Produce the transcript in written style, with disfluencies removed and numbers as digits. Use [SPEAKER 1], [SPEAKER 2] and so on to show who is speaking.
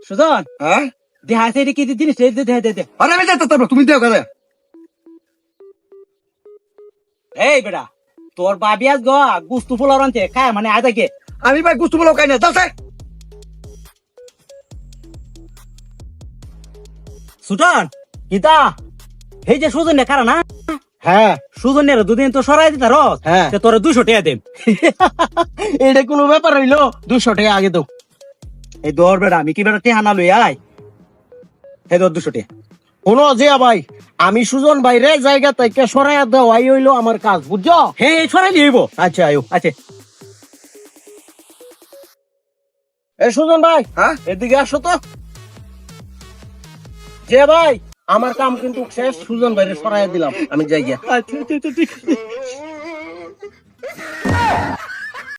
[SPEAKER 1] সুজন
[SPEAKER 2] হ্যাঁ
[SPEAKER 1] দেখাইছে এটা কি জিনিস দে
[SPEAKER 2] আরে আমি যাইতে পারবো তুমি দেও কাজে
[SPEAKER 1] এই বেটা তোর বাবি আজ গো গুস্তু ফুলার আনছে খায় মানে আয় থাকে
[SPEAKER 2] আমি ভাই গুস্তু বলো কাই না যাও তাই
[SPEAKER 1] সুজন কিতা এই যে সুজন খারা না
[SPEAKER 2] হ্যাঁ
[SPEAKER 1] সুজনের দুদিন তো সরাই দিতা রস
[SPEAKER 2] হ্যাঁ।
[SPEAKER 1] তোর 200 টাকা দেব
[SPEAKER 2] এটা কোনো ব্যাপার হইলো 200 টাকা আগে দাও
[SPEAKER 1] এই দর বেটা আমি কি বেটা টেহানা লই আয় এই দর 200 টাকা
[SPEAKER 2] শোনো জিয়া ভাই আমি সুজন ভাইরে জায়গা থেকে সরাইয়া দেওয়াই হইলো আমার কাজ বুঝছো
[SPEAKER 1] হে সরাই দিইব
[SPEAKER 2] আচ্ছা আয়ো
[SPEAKER 1] আচ্ছা
[SPEAKER 2] এ সুজন ভাই
[SPEAKER 3] হ্যাঁ
[SPEAKER 2] এদিকে আসো তো যে ভাই আমার কাম কিন্তু শেষ সুজন ভাইরে সরাইয়া দিলাম আমি যাই গিয়া
[SPEAKER 1] আচ্ছা ঠিক আছে